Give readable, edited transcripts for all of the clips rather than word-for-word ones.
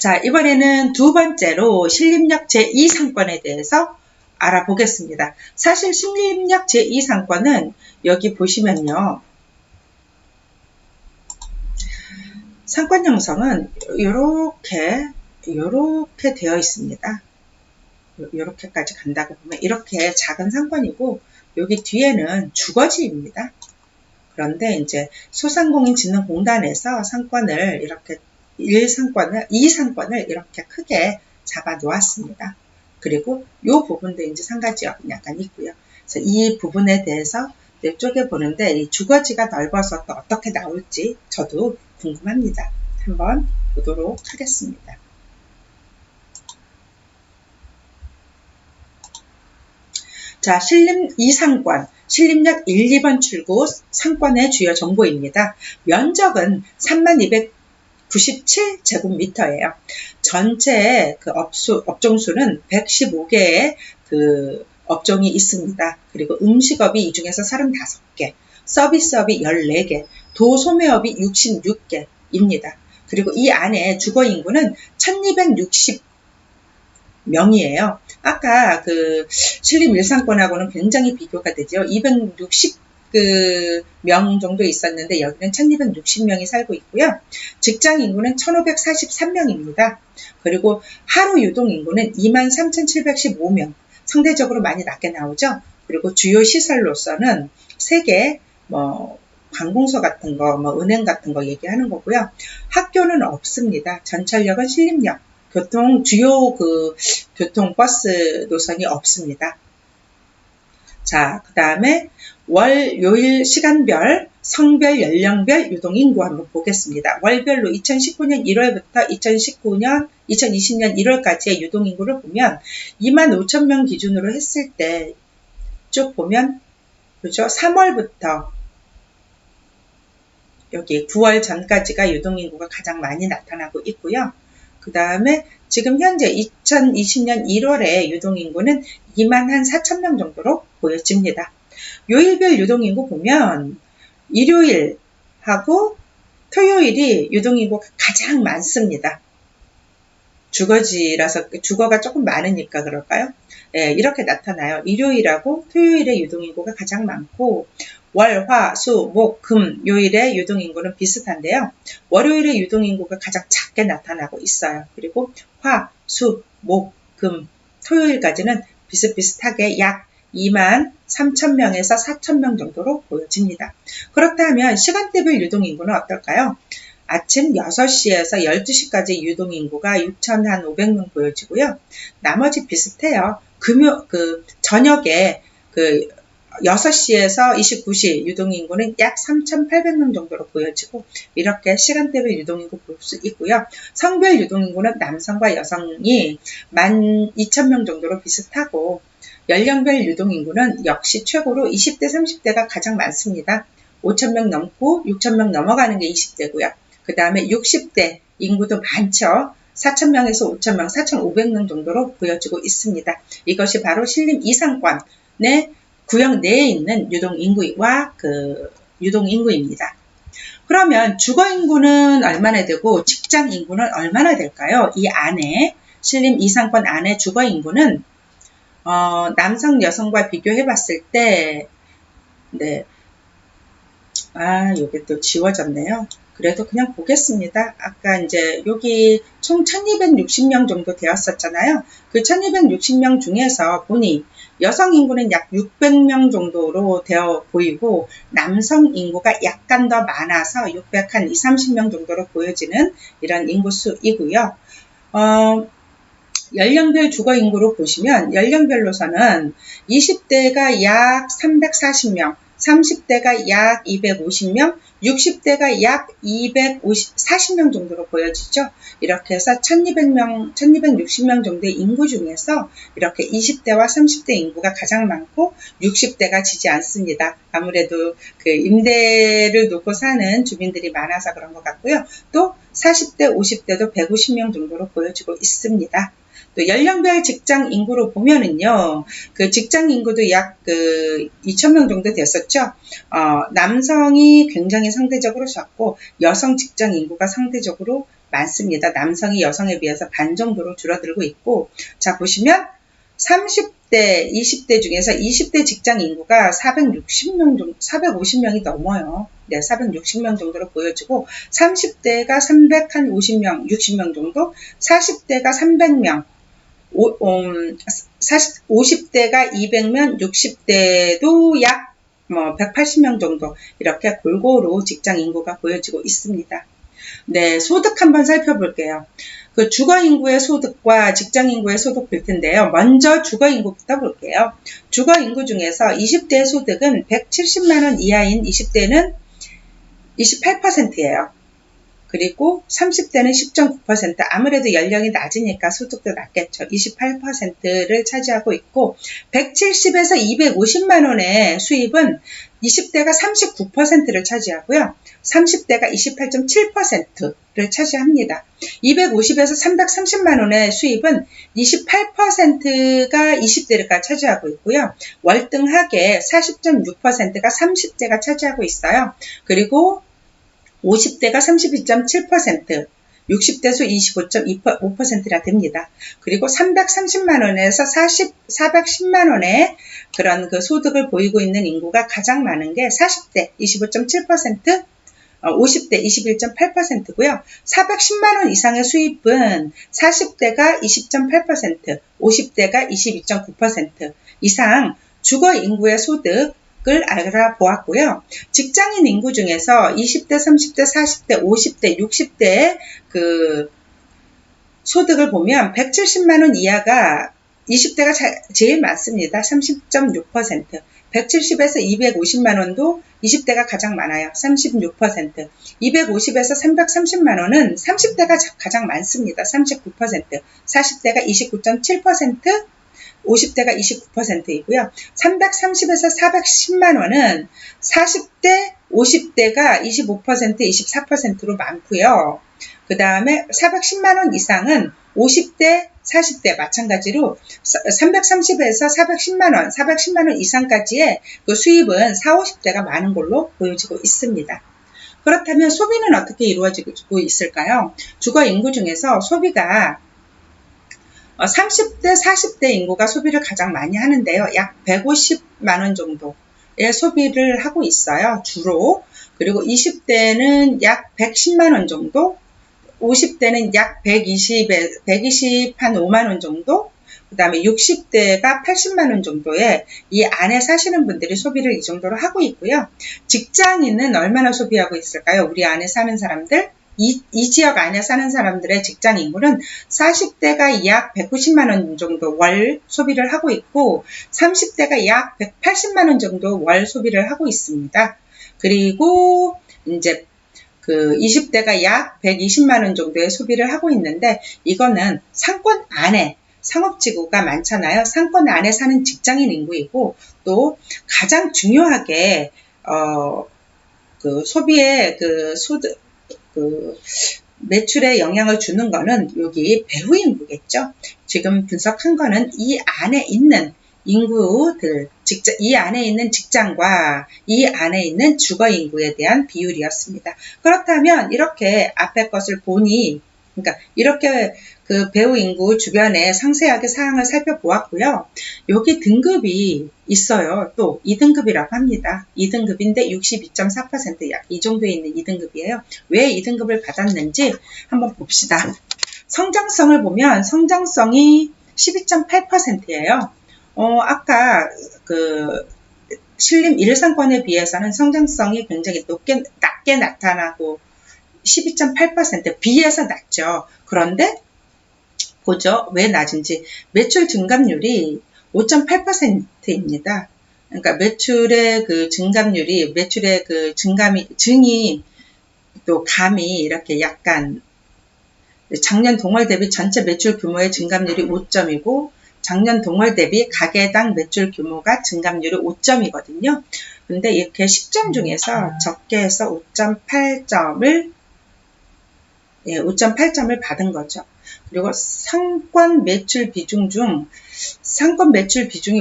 자, 이번에는 두 번째로 신림역 제2상권에 대해서 알아보겠습니다. 사실 신림역 제2상권은 여기 보시면요. 상권 형성은 이렇게 되어 있습니다. 이렇게까지 간다고 보면 이렇게 작은 상권이고 여기 뒤에는 주거지입니다. 그런데 이제 소상공인진흥공단에서 상권을 이렇게 1상권을, 2상권을 이렇게 크게 잡아 놓았습니다. 그리고 이 부분도 이제 상가지역이 약간 있고요. 그래서 이 부분에 대해서 이쪽에 보는데 이 주거지가 넓어서 또 어떻게 나올지 저도 궁금합니다. 한번 보도록 하겠습니다. 자, 신림 2상권, 신림역 1, 2번 출구 상권의 주요 정보입니다. 면적은 3297제곱미터예요. 전체 그 업종수는 115개의 그 업종이 있습니다. 그리고 음식업이 이 중에서 35개, 서비스업이 14개, 도소매업이 66개입니다. 그리고 이 안에 주거인구는 1260명이에요. 아까 그 신림 1상권하고는 굉장히 비교가 되죠. 260명 정도 있었는데 여기는 1260명이 살고 있고요. 직장 인구는 1543명입니다. 그리고 하루 유동 인구는 23,715명. 상대적으로 많이 낮게 나오죠. 그리고 주요 시설로서는 3개, 관공서 같은 거, 은행 같은 거 얘기하는 거고요. 학교는 없습니다. 전철역은 신림역. 주요 교통버스 노선이 없습니다. 자, 그 다음에 월, 요일, 시간별, 성별, 연령별 유동인구 한번 보겠습니다. 월별로 2019년 1월부터 2020년 1월까지의 유동인구를 보면 25,000명 기준으로 했을 때 쭉 보면, 그죠? 3월부터 여기 9월 전까지가 유동인구가 가장 많이 나타나고 있고요. 그 다음에 지금 현재 2020년 1월에 유동인구는 24,000명 정도로 보여집니다. 요일별 유동인구 보면 일요일하고 토요일이 유동인구가 가장 많습니다. 주거지라서 주거가 조금 많으니까 그럴까요? 네, 이렇게 나타나요. 일요일하고 토요일에 유동인구가 가장 많고 월, 화, 수, 목, 금, 요일의 유동인구는 비슷한데요. 월요일의 유동인구가 가장 작게 나타나고 있어요. 그리고 화, 수, 목, 금, 토요일까지는 비슷비슷하게 약 23,000명에서 4,000명 정도로 보여집니다. 그렇다면 시간대별 유동인구는 어떨까요? 아침 6시에서 12시까지 유동인구가 6,500명 보여지고요. 나머지 비슷해요. 저녁에 6시에서 29시 유동인구는 약 3,800명 정도로 보여지고 이렇게 시간대별 유동인구 볼 수 있고요. 성별 유동인구는 남성과 여성이 12,000명 정도로 비슷하고 연령별 유동인구는 역시 최고로 20대, 30대가 가장 많습니다. 5,000명 넘고 6,000명 넘어가는 게 20대고요. 그 다음에 60대 인구도 많죠. 4,000명에서 5,000명, 4,500명 정도로 보여지고 있습니다. 이것이 바로 신림 2상권의 구역 내에 있는 유동인구와 유동인구입니다. 그러면 주거인구는 얼마나 되고 직장인구는 얼마나 될까요? 이 안에 신림 2상권 안에 주거인구는 남성, 여성과 비교해 봤을 때 네. 요게 또 지워졌네요. 그래도 그냥 보겠습니다. 아까 이제 여기 총 1260명 정도 되었었잖아요. 그 1260명 중에서 보니 여성 인구는 약 600명 정도로 되어 보이고 남성 인구가 약간 더 많아서 630명 정도로 보여지는 이런 인구수이고요. 연령별 주거 인구로 보시면 연령별로서는 20대가 약 340명, 30대가 약 250명, 60대가 약 240명 정도로 보여지죠. 이렇게 해서 1260명 정도의 인구 중에서 이렇게 20대와 30대 인구가 가장 많고 60대가 지지 않습니다. 아무래도 임대를 놓고 사는 주민들이 많아서 그런 것 같고요. 또 40대, 50대도 150명 정도로 보여지고 있습니다. 또 연령별 직장 인구로 보면은요, 직장 인구도 약 2,000명 정도 됐었죠. 남성이 굉장히 상대적으로 적고 여성 직장 인구가 상대적으로 많습니다. 남성이 여성에 비해서 반 정도로 줄어들고 있고, 자 보시면 30대, 20대 중에서 20대 직장 인구가 460명 정도, 450명이 넘어요. 네, 460명 정도로 보여지고 30대가 350명, 60명 정도, 40대가 300명, 50대가 200명, 60대도 약 180명 정도 이렇게 골고루 직장 인구가 보여지고 있습니다. 네, 소득 한번 살펴볼게요. 그 주거 인구의 소득과 직장 인구의 소득 볼 텐데요. 먼저 주거 인구부터 볼게요. 주거 인구 중에서 20대 소득은 170만 원 이하인 20대는 28%예요. 그리고 30대는 10.9%, 아무래도 연령이 낮으니까 소득도 낮겠죠. 28%를 차지하고 있고, 170에서 250만 원의 수입은 20대가 39%를 차지하고요. 30대가 28.7%를 차지합니다. 250에서 330만 원의 수입은 28%가 20대가 차지하고 있고요. 월등하게 40.6%가 30대가 차지하고 있어요. 그리고 50대가 32.7%, 60대수 25.5%나 됩니다. 그리고 330만 원에서 410만 원의 그런 그 소득을 보이고 있는 인구가 가장 많은 게 40대 25.7%, 50대 21.8%고요. 410만 원 이상의 수입은 40대가 20.8%, 50대가 22.9% 이상 주거 인구의 소득 을 알아보았고요. 직장인 인구 중에서 20대, 30대, 40대, 50대, 60대의 그 소득을 보면 170만 원 이하가 20대가 제일 많습니다. 30.6%. 170에서 250만 원도 20대가 가장 많아요. 36%. 250에서 330만 원은 30대가 가장 많습니다. 39%. 40대가 29.7%, 50대가 29%이고요. 330에서 410만 원은 40대, 50대가 25%, 24%로 많고요. 그 다음에 410만 원 이상은 50대, 40대 마찬가지로 330에서 410만 원, 410만 원 이상까지의 그 수입은 40, 50대가 많은 걸로 보여지고 있습니다. 그렇다면 소비는 어떻게 이루어지고 있을까요? 주거 인구 중에서 소비가 30대, 40대 인구가 소비를 가장 많이 하는데요. 약 150만 원 정도의 소비를 하고 있어요. 주로. 그리고 20대는 약 110만 원 정도, 50대는 약 120, 한 5만 원 정도, 그 다음에 60대가 80만 원 정도의 이 안에 사시는 분들이 소비를 이 정도로 하고 있고요. 직장인은 얼마나 소비하고 있을까요? 우리 안에 사는 사람들? 이 지역 안에 사는 사람들의 직장 인구는 40대가 약 190만 원 정도 월 소비를 하고 있고 30대가 약 180만 원 정도 월 소비를 하고 있습니다. 그리고 이제 그 20대가 약 120만 원 정도의 소비를 하고 있는데 이거는 상권 안에 상업지구가 많잖아요. 상권 안에 사는 직장인 인구이고 또 가장 중요하게 그 소비의 그 소득 그 매출에 영향을 주는 거는 여기 배후 인구겠죠. 지금 분석한 거는 이 안에 있는 인구들, 이 안에 있는 직장과 이 안에 있는 주거 인구에 대한 비율이었습니다. 그렇다면 이렇게 앞에 것을 보니, 그러니까 이렇게 그 배후 인구 주변에 상세하게 사항을 살펴보았고요. 여기 등급이 있어요. 또 2등급이라고 합니다. 2등급인데 62.4% 약 이 정도에 있는 2등급이에요. 왜 2등급을 받았는지 한번 봅시다. 성장성을 보면 성장성이 12.8%예요. 아까 그 신림 1상권에 비해서는 성장성이 굉장히 낮게 나타나고 12.8% 비해서 낮죠. 그런데 보죠. 왜 낮은지. 매출 증감률이 5.8%입니다. 그러니까 매출의 그 증감률이, 매출의 그 증이 또 감이 이렇게 약간 작년 동월 대비 전체 매출 규모의 증감률이 5점이고 작년 동월 대비 가게당 매출 규모가 증감률이 5점이거든요. 근데 이렇게 10점 중에서 적게 해서 5.8점을 받은 거죠. 그리고 상권 매출 비중이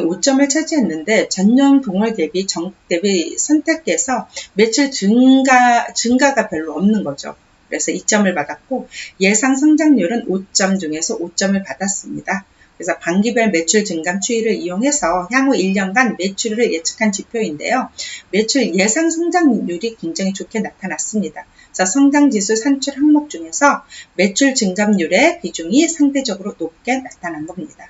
5점을 차지했는데 전년 동월 대비 전국 대비 선택해서 매출 증가가 별로 없는 거죠. 그래서 2점을 받았고 예상 성장률은 5점 중에서 5점을 받았습니다. 그래서 반기별 매출 증감 추이를 이용해서 향후 1년간 매출을 예측한 지표인데요. 매출 예상 성장률이 굉장히 좋게 나타났습니다. 그래서 성장지수 산출 항목 중에서 매출 증감률의 비중이 상대적으로 높게 나타난 겁니다.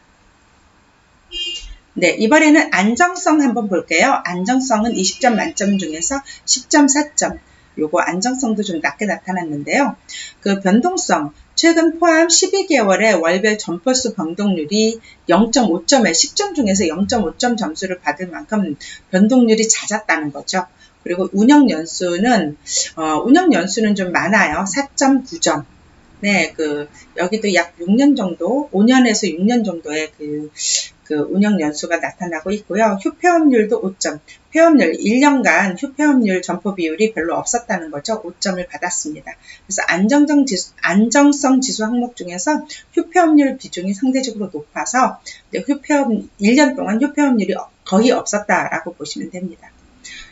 네, 이번에는 안정성 한번 볼게요. 안정성은 20점 만점 중에서 10.4점. 요거 안정성도 좀 낮게 나타났는데요. 그 변동성, 최근 포함 12개월의 월별 점포수 변동률이 0.5점에 10점 중에서 0.5점 점수를 받을 만큼 변동률이 잦았다는 거죠. 그리고 운영 연수는 좀 많아요. 4.9점. 네, 여기도 약 6년 정도, 5년에서 6년 정도의 그 운영 연수가 나타나고 있고요. 휴폐업률도 5점. 폐업률 1년간 휴폐업률 점포 비율이 별로 없었다는 거죠. 5점을 받았습니다. 그래서 안정성 지수 항목 중에서 휴폐업률 비중이 상대적으로 높아서 1년 동안 휴폐업률이 거의 없었다라고 보시면 됩니다.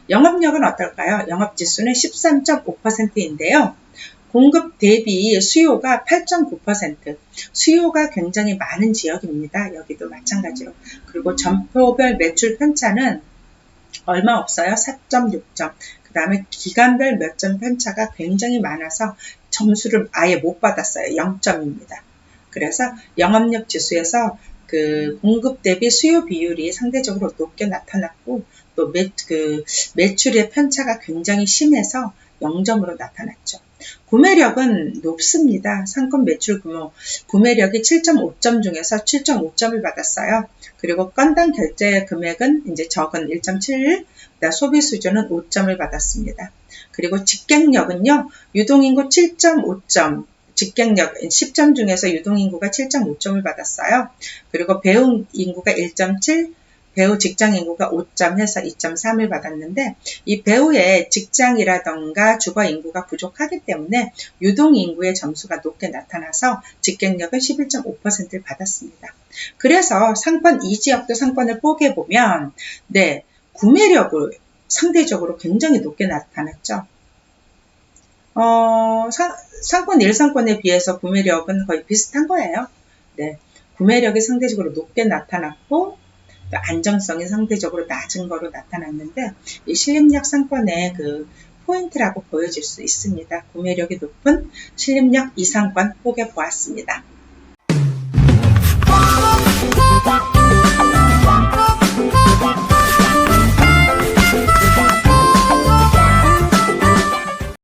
영업력은 어떨까요? 영업지수는 13.5%인데요. 공급 대비 수요가 8.9%, 수요가 굉장히 많은 지역입니다. 여기도 마찬가지로. 그리고 점포별 매출 편차는 얼마 없어요. 4.6점. 그 다음에 기간별 몇 점 편차가 굉장히 많아서 점수를 아예 못 받았어요. 0점입니다. 그래서 영업력 지수에서 그 공급 대비 수요 비율이 상대적으로 높게 나타났고 또 매출의 편차가 굉장히 심해서 0점으로 나타났죠. 구매력은 높습니다. 상권 매출 구매력이 7.5점 중에서 7.5점을 받았어요. 그리고 건당 결제 금액은 이제 적은 1.7, 소비 수준은 5점을 받았습니다. 그리고 직갱력은요, 유동인구 7.5점, 직갱력 10점 중에서 유동인구가 7.5점을 받았어요. 그리고 배우 인구가 1.7, 배우 직장 인구가 5점 해서 2.3을 받았는데 이 배우의 직장이라던가 주거 인구가 부족하기 때문에 유동 인구의 점수가 높게 나타나서 직갱력은 11.5%를 받았습니다. 그래서 상권 이 지역도 상권을 뽀개보면 네, 구매력을 상대적으로 굉장히 높게 나타났죠. 상권 1상권에 비해서 구매력은 거의 비슷한 거예요. 네, 구매력이 상대적으로 높게 나타났고 안정성이 상대적으로 낮은 거로 나타났는데 이 신림역 상권의 그 포인트라고 보여질 수 있습니다. 구매력이 높은 신림역 2상권 뽀개 보았습니다.